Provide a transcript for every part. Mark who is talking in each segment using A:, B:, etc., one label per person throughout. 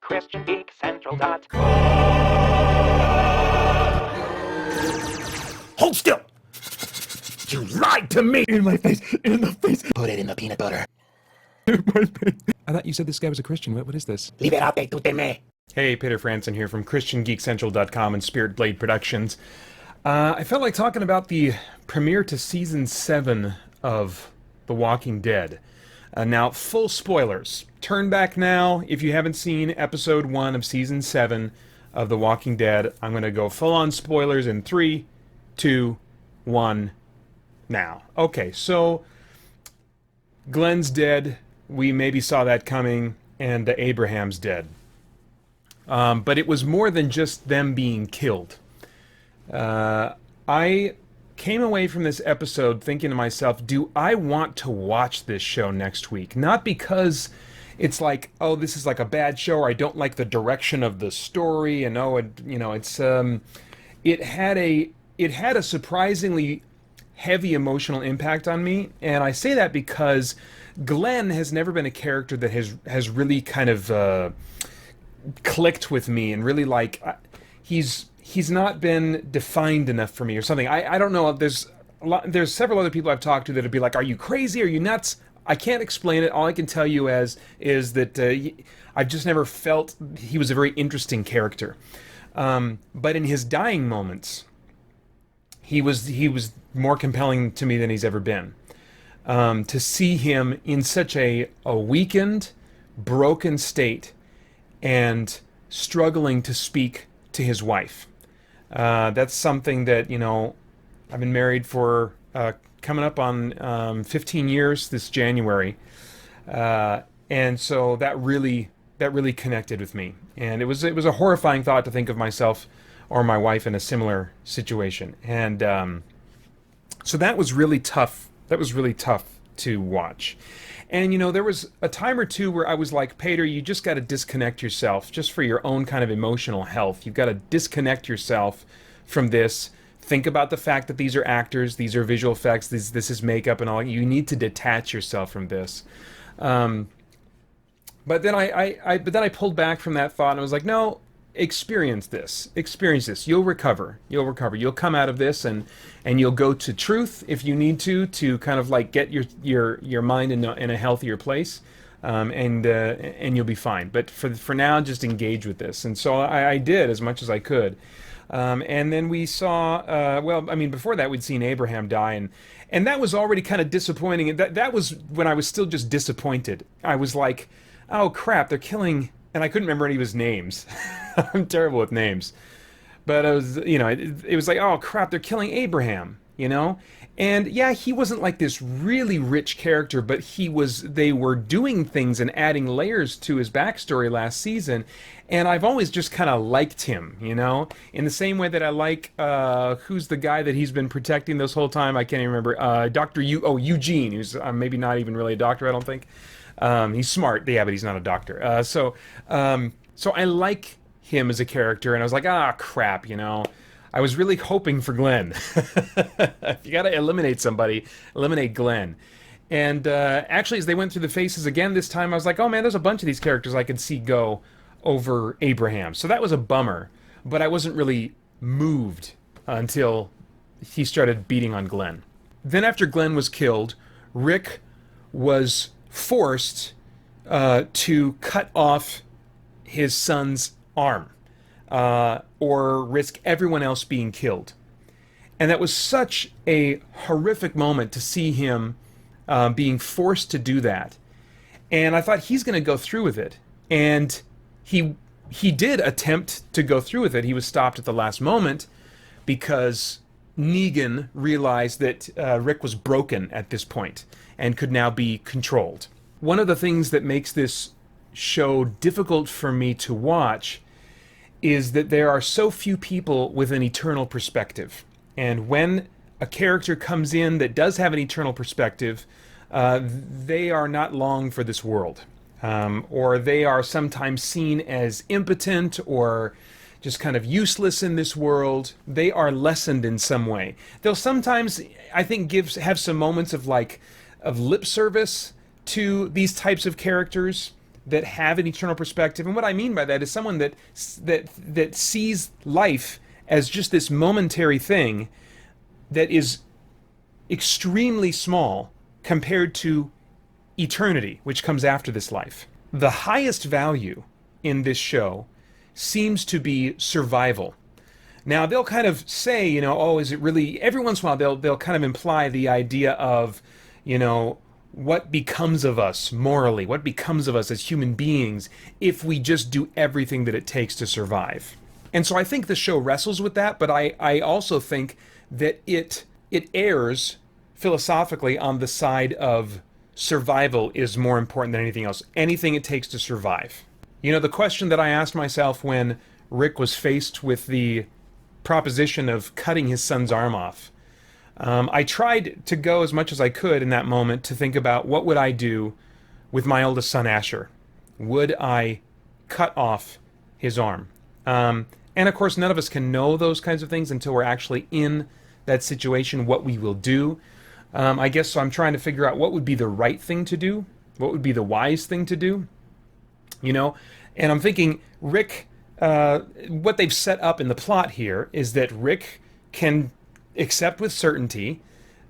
A: christiangeekcentral.com.
B: Hold still! You lied to me!
A: In my face! In the face!
B: Put it in the peanut butter.
A: In my face! I thought you said this guy was a Christian. What is this?
B: Liberate tu me.
C: Hey, Peter Franson here from christiangeekcentral.com and Spirit Blade Productions. I felt like talking about the premiere to Season 7 of The Walking Dead. Now, full spoilers. Turn back now if you haven't seen Episode 1 of Season 7 of The Walking Dead. I'm going to go full-on spoilers in 3, 2, 1, now. Okay, so Glenn's dead. We maybe saw that coming, and Abraham's dead. But it was more than just them being killed. I came away from this episode thinking to myself, do I want to watch this show next week? Not because it's like, oh, this is like a bad show, or I don't like the direction of the story, and it had a surprisingly heavy emotional impact on me, and I say that because Glenn has never been a character that has really kind of clicked with me, and really like he's not been defined enough for me or something. I don't know. There's several other people I've talked to that would be like, "Are you crazy? Are you nuts?" I can't explain it. All I can tell you is that I've just never felt he was a very interesting character. But in his dying moments, he was more compelling to me than he's ever been. To see him in such a weakened, broken state and struggling to speak to his wife. That's something that, I've been married for coming up on 15 years this January. And so that really connected with me. And it was a horrifying thought to think of myself or my wife in a similar situation. And so that was really tough. That was really tough to watch. And, there was a time or two where I was like, Peter, you just got to disconnect yourself just for your own kind of emotional health. You've got to disconnect yourself from this. Think about the fact that these are actors, these are visual effects, this is makeup and all. You need to detach yourself from this. But then I pulled back from that thought and I was like, no, experience this. You'll recover. You'll come out of this and you'll go to truth if you need to kind of like get your mind in a healthier place, and you'll be fine. But for now, just engage with this. And so I did as much as I could. And then we saw, before that we'd seen Abraham die, and that was already kind of disappointing. And that was when I was still just disappointed. I was like, oh crap, they're killing, and I couldn't remember any of his names. I'm terrible with names. But it was like, oh crap, they're killing Abraham, And yeah, he wasn't like this really rich character, but they were doing things and adding layers to his backstory last season. And I've always just kind of liked him, in the same way that I like, who's the guy that he's been protecting this whole time? I can't even remember. Eugene, who's maybe not even really a doctor, I don't think. He's smart, yeah, but he's not a doctor. So I like him as a character, and I was like, crap, I was really hoping for Glenn. If you gotta eliminate somebody, eliminate Glenn. And actually, as they went through the faces again this time, I was like, oh man, there's a bunch of these characters I could see go over Abraham. So that was a bummer, but I wasn't really moved until he started beating on Glenn. Then after Glenn was killed, Rick was forced to cut off his son's arm, or risk everyone else being killed. And that was such a horrific moment to see him being forced to do that. And I thought, he's going to go through with it. And he did attempt to go through with it. He was stopped at the last moment because Negan realized that Rick was broken at this point and could now be controlled. One of the things that makes this show difficult for me to watch is that there are so few people with an eternal perspective. And when a character comes in that does have an eternal perspective, they are not long for this world. Or they are sometimes seen as impotent or just kind of useless in this world. They are lessened in some way. They'll sometimes, I think, have some moments of lip service to these types of characters, that have an eternal perspective. And what I mean by that is someone that sees life as just this momentary thing that is extremely small compared to eternity, which comes after this life. The highest value in this show seems to be survival. Now, they'll kind of say, you know, oh, is it really... Every once in a while, they'll kind of imply the idea of, you know, what becomes of us morally, what becomes of us as human beings if we just do everything that it takes to survive. And so I think the show wrestles with that, but I also think that it errs philosophically on the side of survival is more important than anything else. Anything it takes to survive. You know, the question that I asked myself when Rick was faced with the proposition of cutting his son's arm off, I tried to go as much as I could in that moment to think about what would I do with my oldest son, Asher. Would I cut off his arm? And of course, none of us can know those kinds of things until we're actually in that situation, what we will do. I guess so I'm trying to figure out what would be the right thing to do, what would be the wise thing to do, you know? And I'm thinking, Rick, what they've set up in the plot here is that Rick can accept with certainty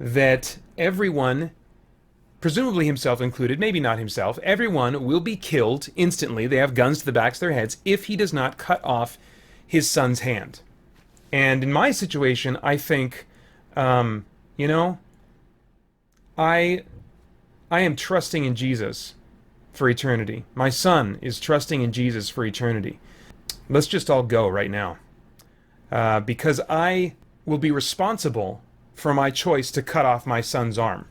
C: that everyone, presumably himself included, maybe not himself, everyone will be killed instantly, they have guns to the backs of their heads, if he does not cut off his son's hand. And in my situation, I think, you know, I am trusting in Jesus for eternity. My son is trusting in Jesus for eternity. Let's just all go right now. Because I will be responsible for my choice to cut off my son's arm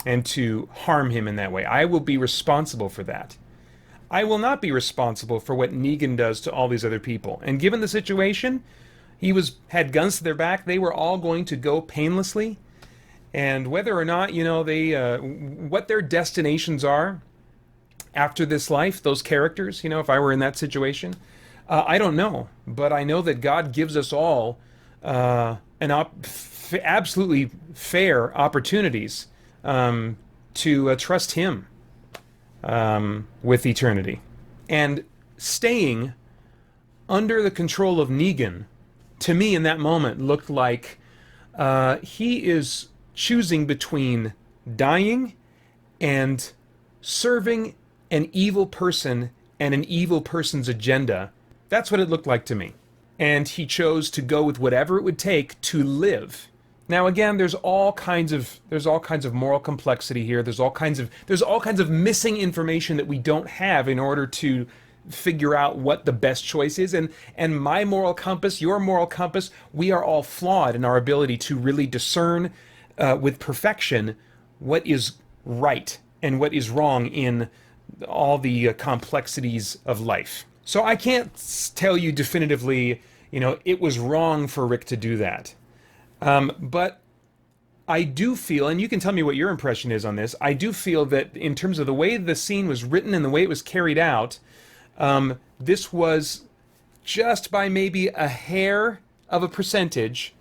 C: and to harm him in that way. I will be responsible for that. I will not be responsible for what Negan does to all these other people. And given the situation, he had guns to their back. They were all going to go painlessly. And whether or not, you know, what their destinations are after this life, those characters, you know, if I were in that situation, I don't know. But I know that God gives us all absolutely fair opportunities to trust Him with eternity. And staying under the control of Negan, to me in that moment, looked like he is choosing between dying and serving an evil person and an evil person's agenda. That's what it looked like to me. And he chose to go with whatever it would take to live. Now again, there's all kinds of moral complexity here. There's all kinds of missing information that we don't have in order to figure out what the best choice is. And my moral compass, your moral compass, we are all flawed in our ability to really discern with perfection what is right and what is wrong in all the complexities of life. So I can't tell you definitively, you know, it was wrong for Rick to do that. But I do feel, and you can tell me what your impression is on this, I do feel that in terms of the way the scene was written and the way it was carried out, this was just by maybe a hair of a percentage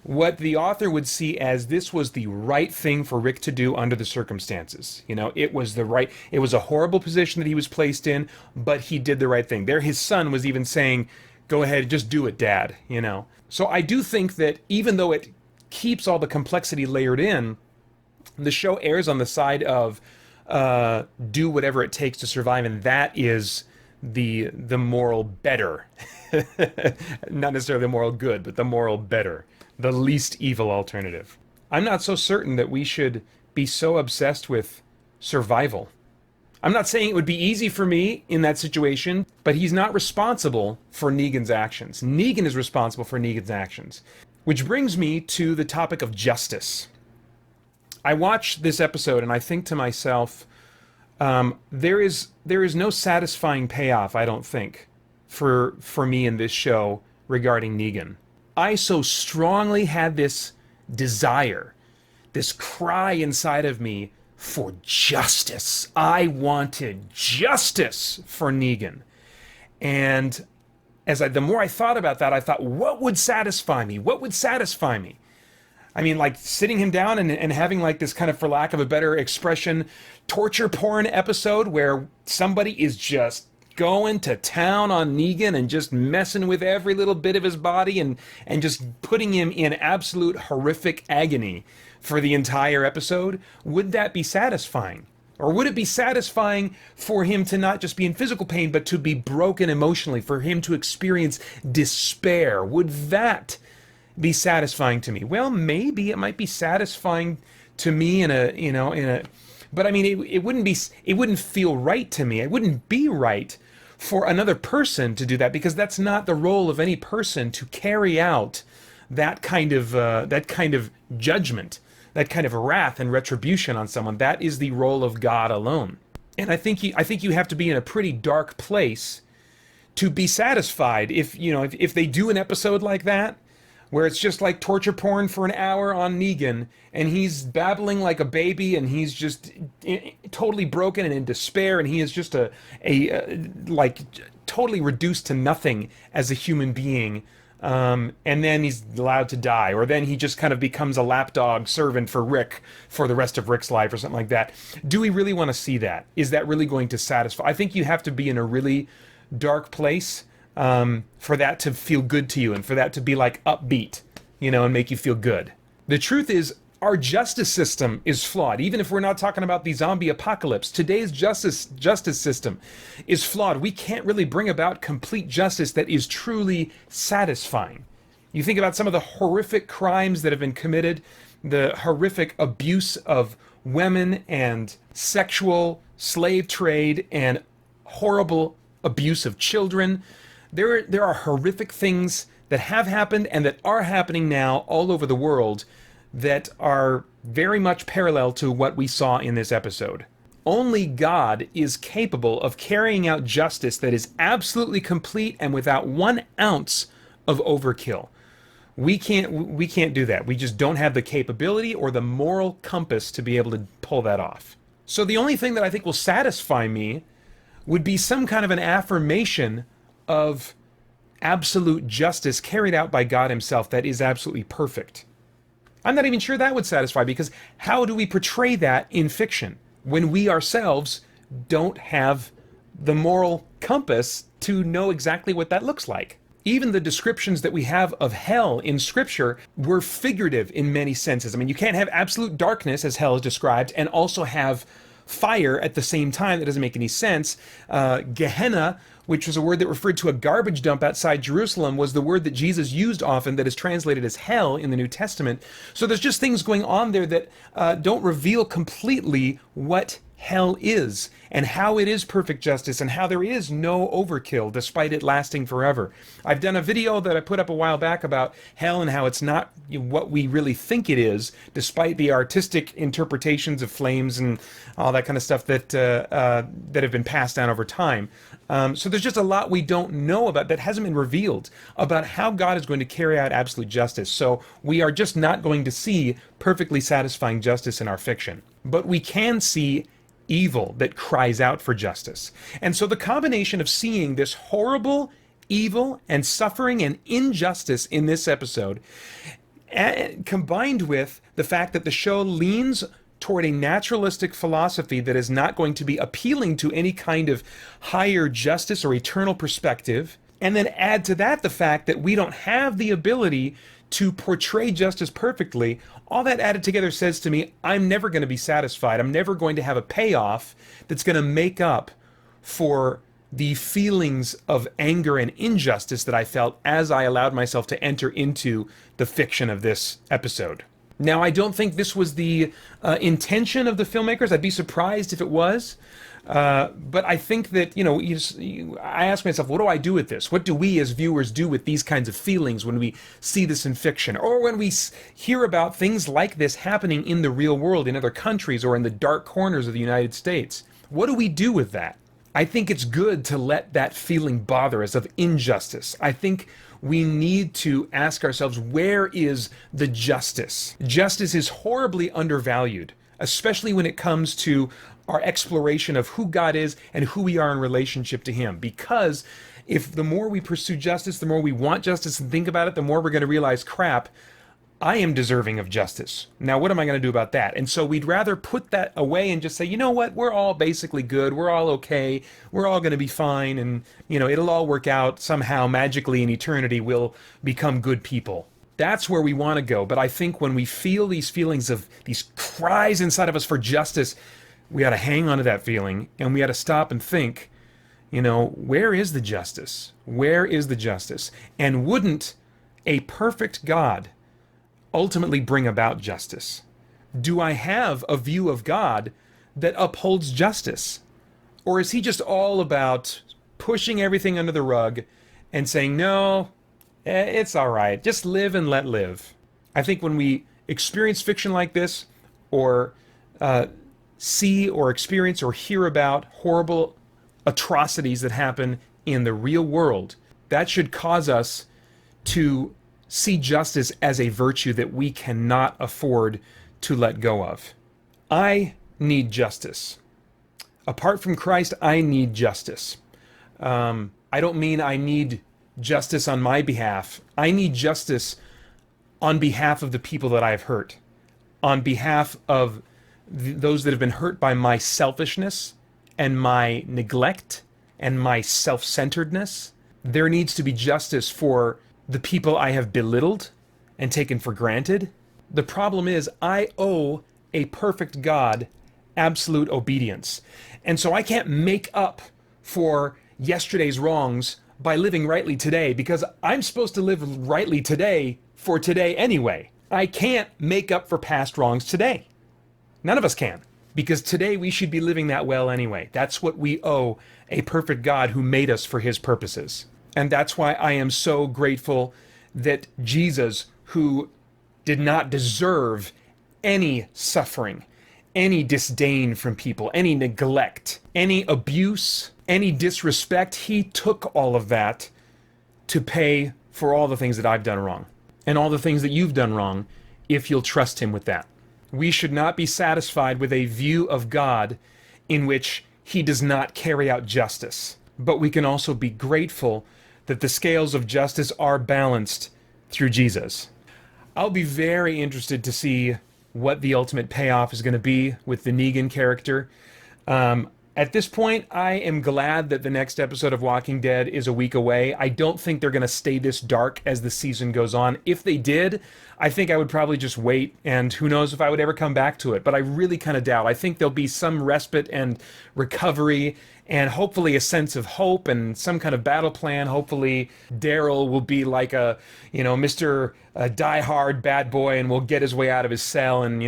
C: what the author would see as this was the right thing for Rick to do under the circumstances. You know, it was a horrible position that he was placed in, but he did the right thing. There, his son was even saying, go ahead, just do it, Dad, you know. So I do think that even though it keeps all the complexity layered in, the show errs on the side of do whatever it takes to survive, and that is the moral better. Not necessarily the moral good, but the moral better. The least evil alternative. I'm not so certain that we should be so obsessed with survival. I'm not saying it would be easy for me in that situation, but he's not responsible for Negan's actions. Negan is responsible for Negan's actions. Which brings me to the topic of justice. I watch this episode and I think to myself, there is no satisfying payoff, I don't think, for me in this show regarding Negan. I so strongly had this desire, this cry inside of me for justice. I wanted justice for Negan. And the more I thought about that, I thought, what would satisfy me? What would satisfy me? I mean, like sitting him down and having like this kind of, for lack of a better expression, torture porn episode where somebody is just going to town on Negan and just messing with every little bit of his body and just putting him in absolute horrific agony for the entire episode, would that be satisfying? Or would it be satisfying for him to not just be in physical pain, but to be broken emotionally, for him to experience despair? Would that be satisfying to me? Well, maybe it might be satisfying to me but I mean, it wouldn't feel right to me. It wouldn't be right for another person to do that, because that's not the role of any person to carry out that kind of judgment, that kind of wrath and retribution on someone. That is the role of God alone. And I think you have to be in a pretty dark place to be satisfied if they do an episode like that, where it's just like torture porn for an hour on Negan, and he's babbling like a baby, and he's just totally broken and in despair, and he is just like totally reduced to nothing as a human being. And then he's allowed to die, or then he just kind of becomes a lapdog servant for Rick for the rest of Rick's life or something like that. Do we really want to see that? Is that really going to satisfy? I think you have to be in a really dark place for that to feel good to you, and for that to be like upbeat, and make you feel good. The truth is, our justice system is flawed. Even if we're not talking about the zombie apocalypse, today's justice system is flawed. We can't really bring about complete justice that is truly satisfying. You think about some of the horrific crimes that have been committed, the horrific abuse of women and sexual slave trade and horrible abuse of children. There are horrific things that have happened and that are happening now all over the world that are very much parallel to what we saw in this episode. Only God is capable of carrying out justice that is absolutely complete and without 1 ounce of overkill. We can't do that. We just don't have the capability or the moral compass to be able to pull that off. So the only thing that I think will satisfy me would be some kind of an affirmation of absolute justice carried out by God himself that is absolutely perfect. I'm not even sure that would satisfy, because how do we portray that in fiction when we ourselves don't have the moral compass to know exactly what that looks like? Even the descriptions that we have of hell in Scripture were figurative in many senses. I mean, you can't have absolute darkness, as hell is described, and also have fire at the same time. That doesn't make any sense. Gehenna, which was a word that referred to a garbage dump outside Jerusalem, was the word that Jesus used often that is translated as hell in the New Testament. So there's just things going on there that don't reveal completely what hell is, and how it is perfect justice, and how there is no overkill despite it lasting forever. I've done a video that I put up a while back about hell and how it's not what we really think it is, despite the artistic interpretations of flames and all that kind of stuff that have been passed down over time. So there's just a lot we don't know about that hasn't been revealed about how God is going to carry out absolute justice. So we are just not going to see perfectly satisfying justice in our fiction. But we can see evil that cries out for justice. And so the combination of seeing this horrible evil and suffering and injustice in this episode, combined with the fact that the show leans toward a naturalistic philosophy that is not going to be appealing to any kind of higher justice or eternal perspective, and then add to that the fact that we don't have the ability to portray justice perfectly, all that added together says to me, I'm never going to be satisfied. I'm never going to have a payoff that's going to make up for the feelings of anger and injustice that I felt as I allowed myself to enter into the fiction of this episode. Now, I don't think this was the intention of the filmmakers. I'd be surprised if it was. But I think that, I ask myself, what do I do with this? What do we as viewers do with these kinds of feelings when we see this in fiction? Or when we hear about things like this happening in the real world, in other countries, or in the dark corners of the United States? What do we do with that? I think it's good to let that feeling bother us of injustice. I think we need to ask ourselves, where is the justice? Justice is horribly undervalued, especially when it comes to our exploration of who God is and who we are in relationship to Him. Because if the more we pursue justice, the more we want justice and think about it, the more we're going to realize, crap, I am deserving of justice. Now, what am I going to do about that? And so we'd rather put that away and just say, you know what, we're all basically good, we're all okay, we're all going to be fine, and, it'll all work out somehow magically in eternity, we'll become good people. That's where we want to go. But I think when we feel these feelings of these cries inside of us for justice, we ought to hang on to that feeling, and we ought to stop and think, where is the justice? Where is the justice? And wouldn't a perfect God ultimately bring about justice? Do I have a view of God that upholds justice? Or is he just all about pushing everything under the rug and saying, no, it's all right, just live and let live? I think when we experience fiction like this, or see or experience or hear about horrible atrocities that happen in the real world, that should cause us to see justice as a virtue that we cannot afford to let go of. I need justice. Apart from Christ, I need justice. I don't mean I need justice on my behalf. I need justice on behalf of the people that I've hurt, on behalf of those that have been hurt by my selfishness and my neglect and my self-centeredness. There needs to be justice for the people I have belittled and taken for granted. The problem is I owe a perfect God absolute obedience. And so I can't make up for yesterday's wrongs by living rightly today, because I'm supposed to live rightly today for today anyway. I can't make up for past wrongs today. None of us can, because today we should be living that well anyway. That's what we owe a perfect God who made us for his purposes. And that's why I am so grateful that Jesus, who did not deserve any suffering, any disdain from people, any neglect, any abuse, any disrespect, he took all of that to pay for all the things that I've done wrong and all the things that you've done wrong, if you'll trust him with that. We should not be satisfied with a view of God in which he does not carry out justice, but we can also be grateful that the scales of justice are balanced through Jesus. I'll be very interested to see what the ultimate payoff is going to be with the Negan character. At this point, I am glad that the next episode of Walking Dead is a week away. I don't think they're going to stay this dark as the season goes on. If they did, I think I would probably just wait, and who knows if I would ever come back to it. But I really kind of doubt. I think there'll be some respite and recovery, and hopefully a sense of hope and some kind of battle plan. Hopefully Daryl will be like a, Mr. Die-hard bad boy, and will get his way out of his cell and,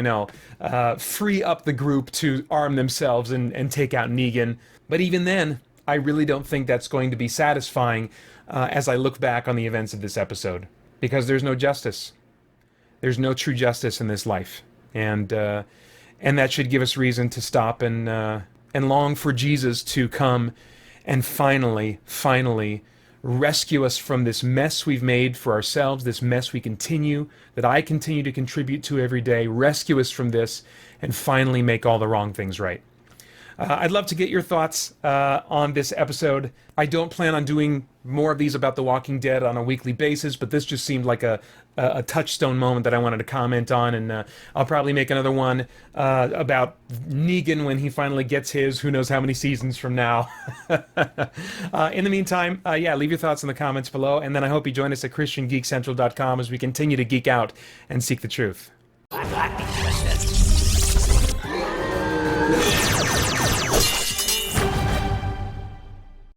C: free up the group to arm themselves and take out Negan. But even then, I really don't think that's going to be satisfying as I look back on the events of this episode, because there's no justice. There's no true justice in this life. And that should give us reason to stop and long for Jesus to come and finally rescue us from this mess we've made for ourselves, this mess that I continue to contribute to every day. Rescue us from this and finally make all the wrong things right. I'd love to get your thoughts on this episode. I don't plan on doing more of these about The Walking Dead on a weekly basis, but this just seemed like a touchstone moment that I wanted to comment on, and I'll probably make another one about Negan when he finally gets his, who knows how many seasons from now. In the meantime, leave your thoughts in the comments below, and then I hope you join us at christiangeekcentral.com as we continue to geek out and seek the truth.
B: I'm not interested.